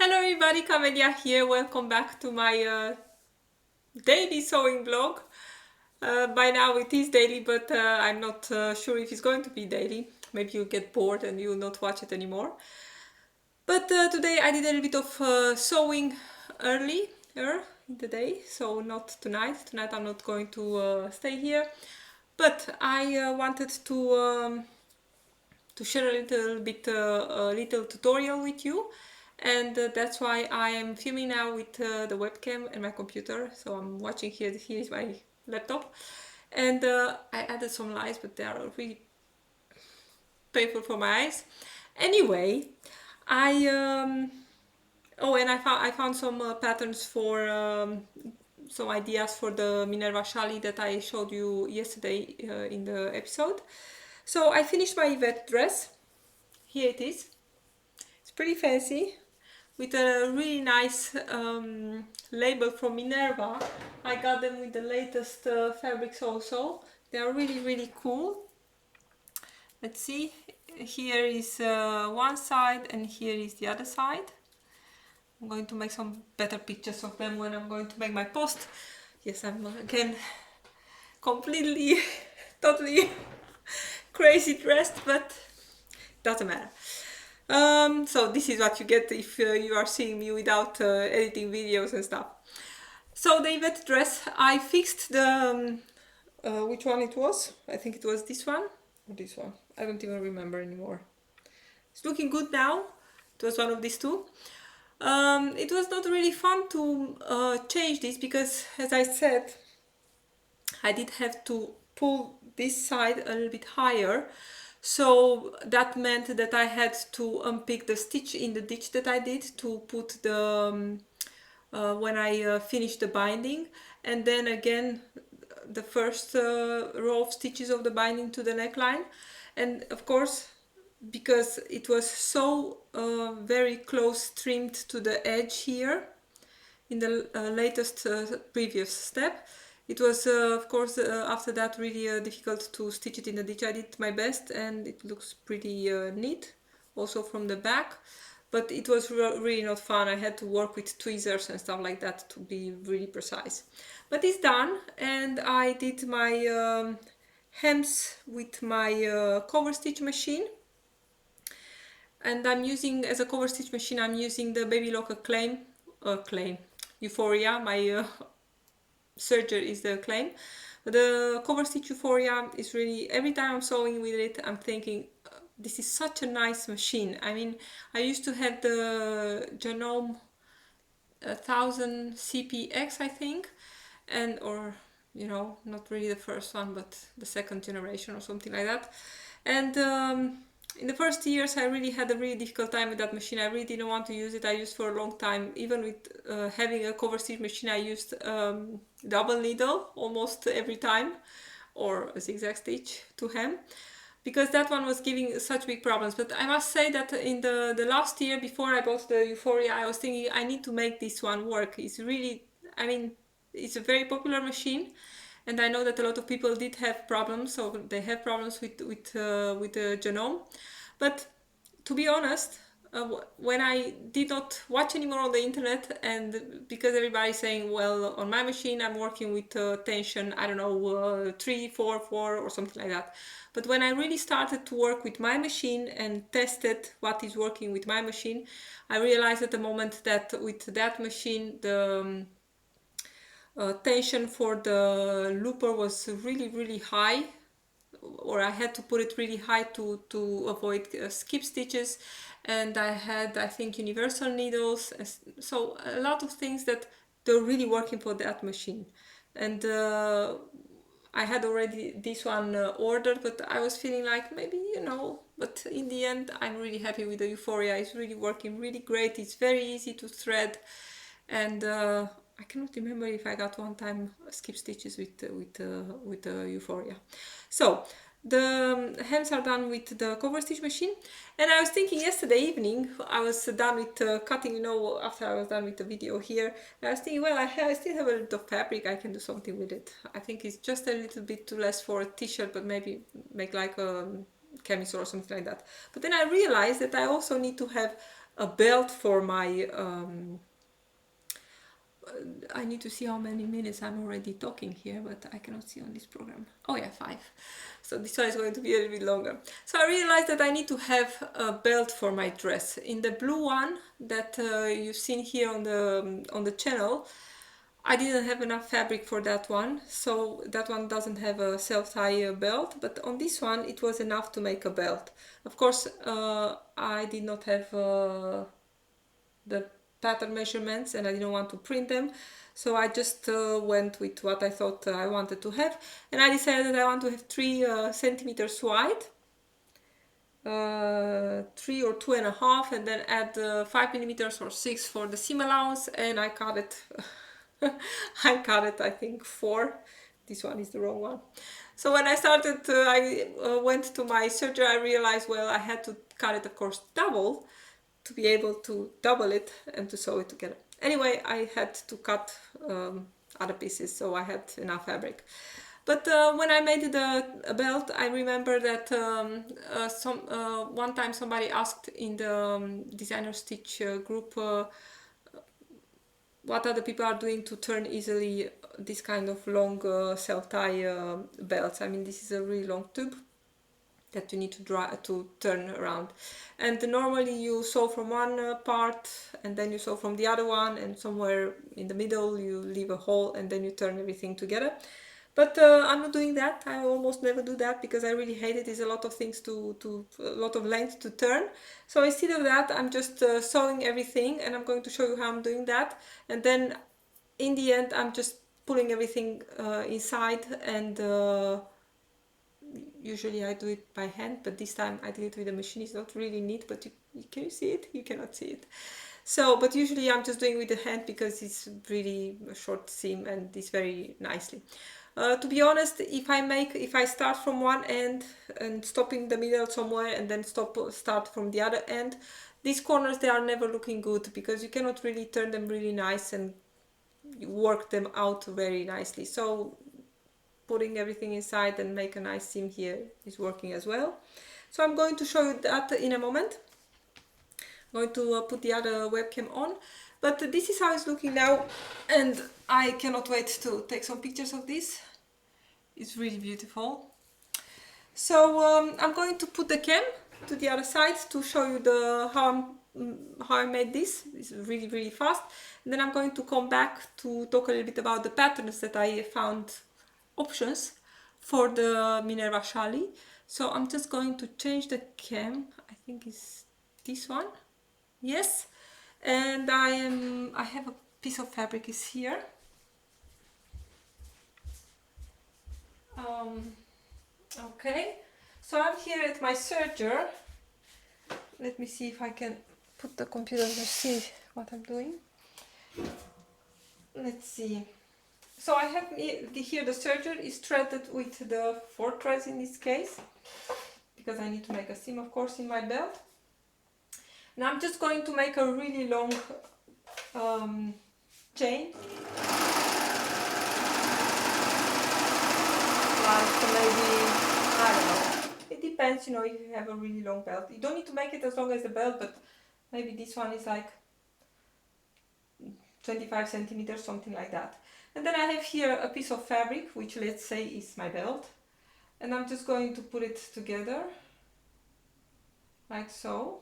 Hello everybody, Camelia here. Welcome back to my daily sewing vlog. By now it is daily, but I'm not sure if it's going to be daily. Maybe you'll get bored and you'll not watch it anymore. But today I did a little bit of sewing earlier in the day, so not tonight. Tonight I'm not going to stay here. But I wanted to share a little tutorial with you, and that's why I am filming now with the webcam and my computer. So I'm watching here. Here is my laptop, and I added some lights, but they are really painful for my eyes. Anyway, I oh, and I found some patterns for some ideas for the Minerva challis that I showed you yesterday in the episode. So I finished my Yvette dress. Here it is. It's pretty fancy with a really nice label from Minerva. I got them with the latest fabrics also. They are really cool. Let's see. Here is one side and here is the other side. I'm going to make some better pictures of them when I'm going to make my post. Yes, I'm again completely, totally crazy dressed, but doesn't matter. So this is what you get if you are seeing me without editing videos and stuff. So the Yvette dress, I fixed the, which one it was? I think it was this one or this one. I don't even remember anymore. It's looking good now. It was one of these two. It was not really fun to change this because, as I said, I did have to pull this side a little bit higher. So that meant that I had to unpick the stitch in the ditch that I did to put the when I finished the binding, and then again the first row of stitches of the binding to the neckline. And of course, because it was so very close trimmed to the edge here in the latest previous step, it was of course after that really difficult to stitch it in the ditch. I did my best and it looks pretty neat also from the back, but it was really not fun. I had to work with tweezers and stuff like that to be really precise. But it's done, and I did my hems with my cover stitch machine. And I'm using, as a cover stitch machine, I'm using the Baby Lock Claim Euphoria. My serger is the Claim. The cover stitch Euphoria is really, every time I'm sewing with it, I'm thinking, this is such a nice machine. I mean, I used to have the Genome 1000 CPX, I think, and or not really the first one, but the second generation or something like that. And in the first years, I really had a really difficult time with that machine. I really didn't want to use it. I used for a long time. Even with having a cover stitch machine, I used double needle almost every time, or a zigzag stitch to hem, because that one was giving such big problems. But I must say that in the last year before I bought the Euphoria, I was thinking I need to make this one work. It's really, I mean, it's a very popular machine, and I know that a lot of people did have problems, so they have problems with the Genome. But to be honest, when I did not watch anymore on the internet, and because everybody's saying, well, on my machine I'm working with tension, I don't know, 3, 4, 4 or something like that. But when I really started to work with my machine and tested what is working with my machine, I realized at the moment that with that machine, the tension for the looper was really high, or I had to put it really high to avoid skip stitches. And I had, I think, universal needles, so a lot of things that they're really working for that machine. And I had already this one ordered, but I was feeling like maybe, but in the end I'm really happy with the Euphoria. It's really working really great. It's very easy to thread, and I cannot remember if I got one time skip stitches with the Euphoria. So the hems are done with the cover stitch machine, and I was thinking yesterday evening, I was done with cutting, after I was done with the video here, I was thinking, well, I still have a little fabric, I can do something with it. I think it's just a little bit too less for a t-shirt, but maybe make like a camisole or something like that. But then I realized that I also need to have a belt for my I need to see how many minutes I'm already talking here, but I cannot see on this program. Oh yeah, 5. So this one is going to be a little bit longer. So I realized that I need to have a belt for my dress. In the blue one that you've seen here on the channel, I didn't have enough fabric for that one, so that one doesn't have a self-tie belt, but on this one it was enough to make a belt. Of course, I did not have the pattern measurements and I didn't want to print them, so I just went with what I thought I wanted to have, and I decided that I want to have 3 centimeters wide, 3 or 2.5, and then add 5 millimeters or 6 for the seam allowance, and I cut it I cut it, I think 4. This one is the wrong one. So when I started, I went to my serger, I realized, well, I had to cut it, of course, double to be able to double it and to sew it together. Anyway, I had to cut other pieces, so I had enough fabric. But when I made a belt, I remember that one time somebody asked in the designer stitch group what other people are doing to turn easily this kind of long self-tie belts. I mean, this is a really long tube that you need to turn around, and normally you sew from one part and then you sew from the other one, and somewhere in the middle you leave a hole and then you turn everything together. But I'm not doing that. I almost never do that because I really hate it. It's a lot of things a lot of length to turn. So instead of that, I'm just sewing everything, and I'm going to show you how I'm doing that. And then in the end, I'm just pulling everything inside, and usually I do it by hand, but this time I did it with a machine. It's not really neat, but can you see it? You cannot see it. So, but usually I'm just doing with the hand because it's really a short seam and it's very nicely. To be honest, if I start from one end and stop in the middle somewhere and then start from the other end, these corners, they are never looking good because you cannot really turn them really nice and work them out very nicely. So putting everything inside and make a nice seam here is working as well. So I'm going to show you that in a moment. I'm going to put the other webcam on, but this is how it's looking now, and I cannot wait to take some pictures of this. It's really beautiful. So I'm going to put the cam to the other side to show you how I made this. It's really fast. And then I'm going to come back to talk a little bit about the patterns that I found options for the Minerva challis. So I'm just going to change the cam. I think it's this one. Yes. And I have a piece of fabric is here. Okay, so I'm here at my serger. Let me see if I can put the computer to see what I'm doing. Let's see. So I have here the serger is threaded with the 4 threads in this case, because I need to make a seam, of course, in my belt. And I'm just going to make a really long chain. Like maybe, I don't know, it depends, you know, if you have a really long belt. You don't need to make it as long as the belt, but maybe this one is like 25 centimeters, something like that. And then I have here a piece of fabric, which let's say is my belt. And I'm just going to put it together, like so.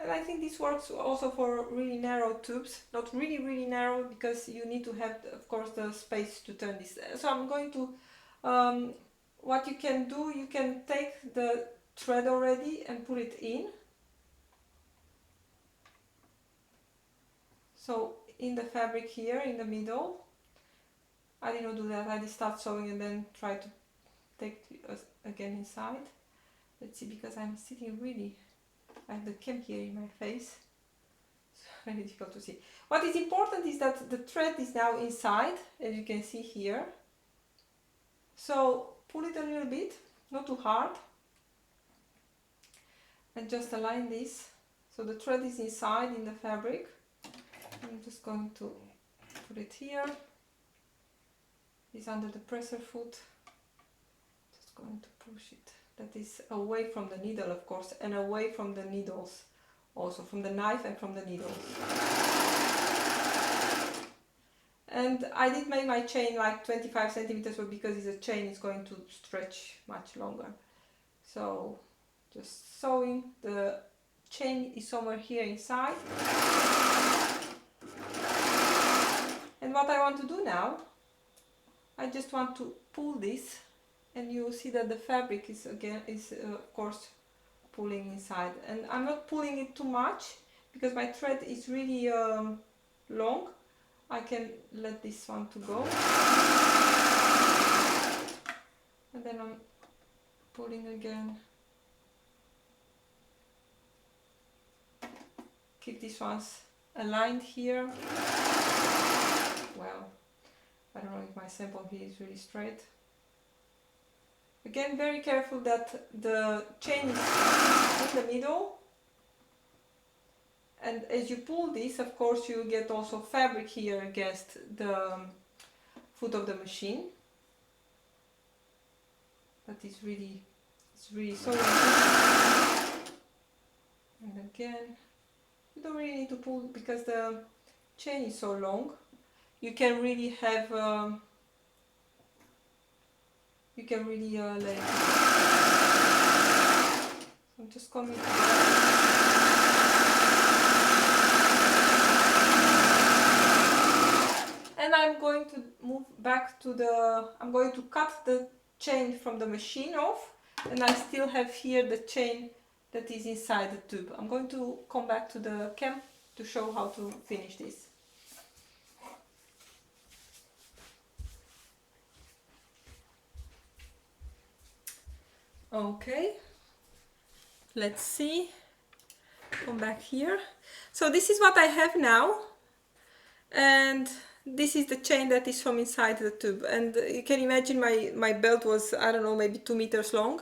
And I think this works also for really narrow tubes. Not really narrow, because you need to have, of course, the space to turn this. So I'm going to, what you can do, you can take the thread already and put it in. So in the fabric here, in the middle. I did not do that, I just start sewing and then try to take it again inside. Let's see, because I'm sitting really, I have the cam here in my face. It's very difficult to see. What is important is that the thread is now inside, as you can see here. So pull it a little bit, not too hard. And just align this. So the thread is inside in the fabric. I'm just going to put it here. It's under the presser foot. Just going to push it. That is away from the needle, of course, and away from the needles also from the knife and from the needle. And I did make my chain like 25 centimeters, but because it's a chain, it's going to stretch much longer. So just sewing. The chain is somewhere here inside. And what I want to do now, I just want to pull this, and you will see that the fabric is of course pulling inside. And I'm not pulling it too much because my thread is really long. I can let this one to go, and then I'm pulling again. Keep these ones aligned here. Well, I don't know if my sample here is really straight. Again, very careful that the chain is in the middle. And as you pull this, of course, you get also fabric here against the foot of the machine. That is really, it's really so easy. And again, you don't really need to pull because the chain is so long. You can really have, you can really let it go. So I'm just coming together. And I'm going to move back to the, I'm going to cut the chain from the machine off, and I still have here the chain that is inside the tube. I'm going to come back to the cam to show how to finish this. Okay, let's see, come back here. So this is what I have now, and this is the chain that is from inside the tube. And you can imagine my belt was, I don't know, maybe 2 meters long.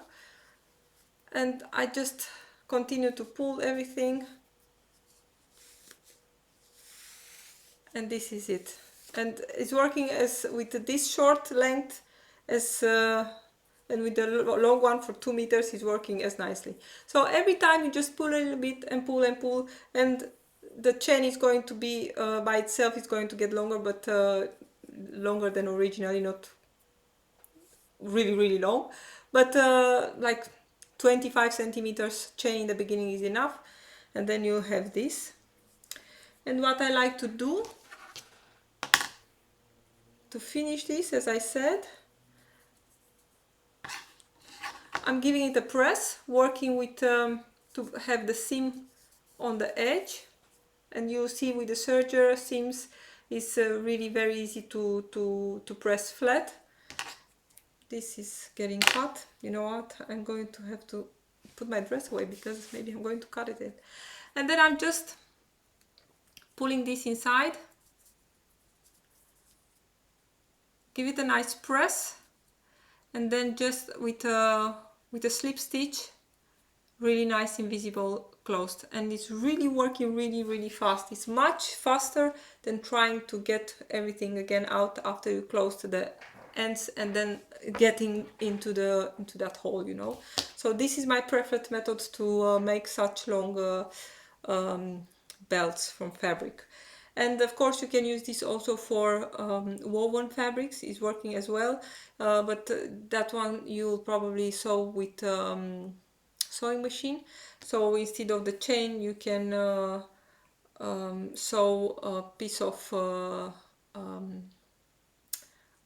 And I just continue to pull everything. And this is it. And it's working as with this short length as and with the long one for 2 meters is working as nicely. So every time you just pull a little bit and pull, and the chain is going to be by itself, it's going to get longer, but longer than originally, not really long, but like 25 centimeters chain in the beginning is enough. And then you have this. And what I like to do to finish this, as I said, I'm giving it a press, working with to have the seam on the edge. And you see with the serger seams, it's really very easy to press flat. This is getting cut. You know what? I'm going to have to put my dress away because maybe I'm going to cut it in. And then I'm just pulling this inside. Give it a nice press, and then just with a slip stitch, really nice invisible closed. And it's really working really fast. It's much faster than trying to get everything again out after you close to the ends and then getting into that hole, you know. So this is my preferred method to make such long belts from fabric. And of course you can use this also for woven fabrics, is working as well, but that one you'll probably sew with sewing machine. So instead of the chain you can sew a piece of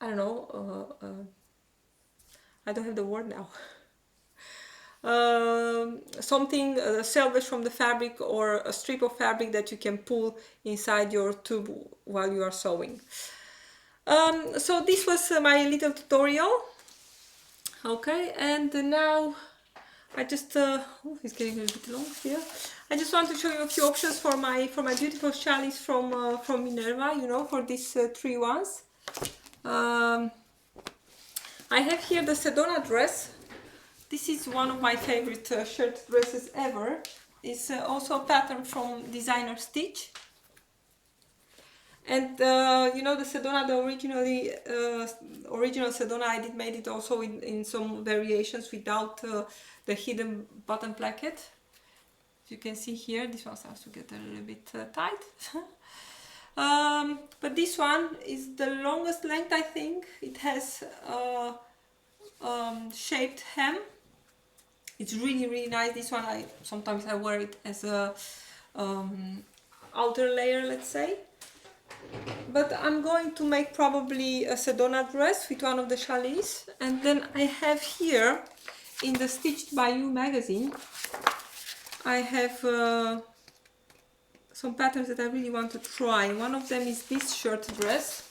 I don't know, I don't have the word now. Something salvage from the fabric, or a strip of fabric that you can pull inside your tube while you are sewing. So this was my little tutorial. Okay, and now I just it's getting a little bit long here. I just want to show you a few options for my beautiful challis from Minerva, you know, for these 3 ones. I have here the Sedona dress. This is one of my favorite shirt dresses ever. It's also a pattern from Designer Stitch. And you know, the Sedona, the original Sedona, I did made it also in some variations without the hidden button placket. you can see here, this one starts to get a little bit tight. But this one is the longest length, I think. It has shaped hem. It's really, really nice. This one, sometimes I wear it as a outer layer, let's say. But I'm going to make probably a Sedona dress with one of the challis. And then I have here in the Stitched by You magazine, I have some patterns that I really want to try. One of them is this shirt dress.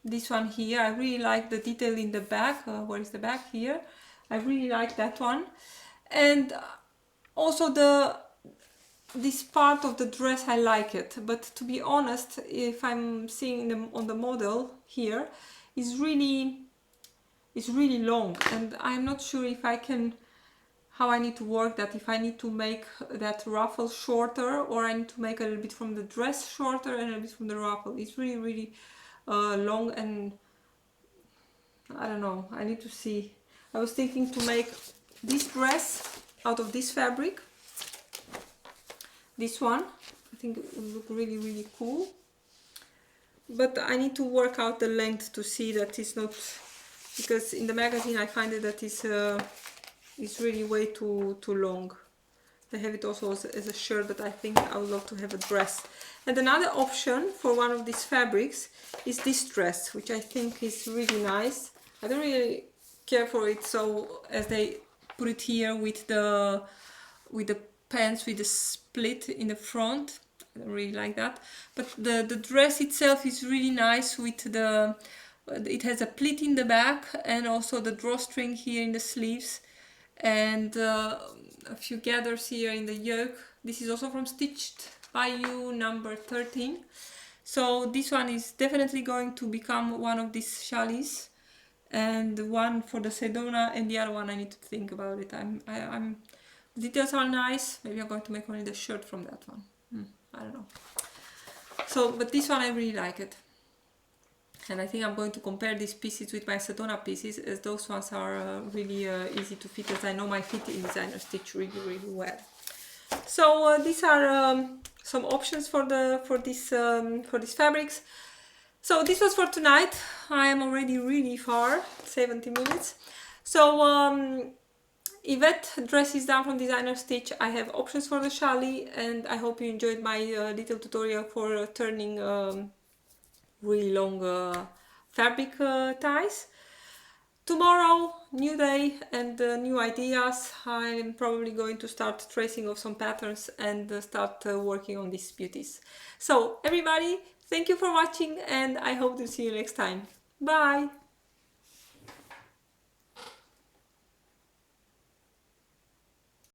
This one here, I really like the detail in the back. Where is the back? Here. I really like that one. And also this part of the dress, I like it. But to be honest, if I'm seeing them on the model here, it's really long. And I'm not sure if I can, how I need to work that, if I need to make that ruffle shorter, or I need to make a little bit from the dress shorter and a little bit from the ruffle. It's really, really long, and I don't know, I need to see. I was thinking to make this dress out of this fabric. This one, I think it would look really, really cool. But I need to work out the length to see that it's not, because in the magazine I find that it's really way too long. They have it also as a shirt, but I think I would love to have a dress. And another option for one of these fabrics is this dress, which I think is really nice. I don't really care for it, so as they put it here with the pants with the split in the front. I don't really like that. But the dress itself is really nice with it has a pleat in the back and also the drawstring here in the sleeves, and a few gathers here in the yoke. This is also from Stitched by You number 13. So this one is definitely going to become one of these challis, and one for the Sedona, and the other one I need to think about it. The details are nice. Maybe I'm going to make only the shirt from that one. I don't know. So, but this one I really like it. And I think I'm going to compare these pieces with my Sedona pieces, as those ones are really easy to fit, as I know my fit in designer stitch really, really well. So these are some options for these fabrics. So this was for tonight. I am already really far, 70 minutes. So Yvette dress is done from Designer Stitch. I have options for the challis, and I hope you enjoyed my little tutorial for turning really long fabric ties. Tomorrow, new day and new ideas. I'm probably going to start tracing of some patterns and start working on these beauties. So everybody, thank you for watching, and I hope to see you next time. Bye!